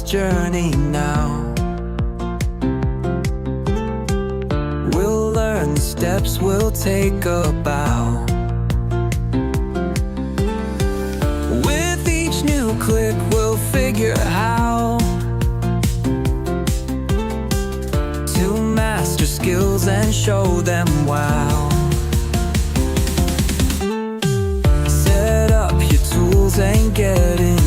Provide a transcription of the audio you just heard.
journey now. We'll learn the steps, we'll take a bow. With each new click we'll figure how to master skills and show them wow. Set up your tools and get in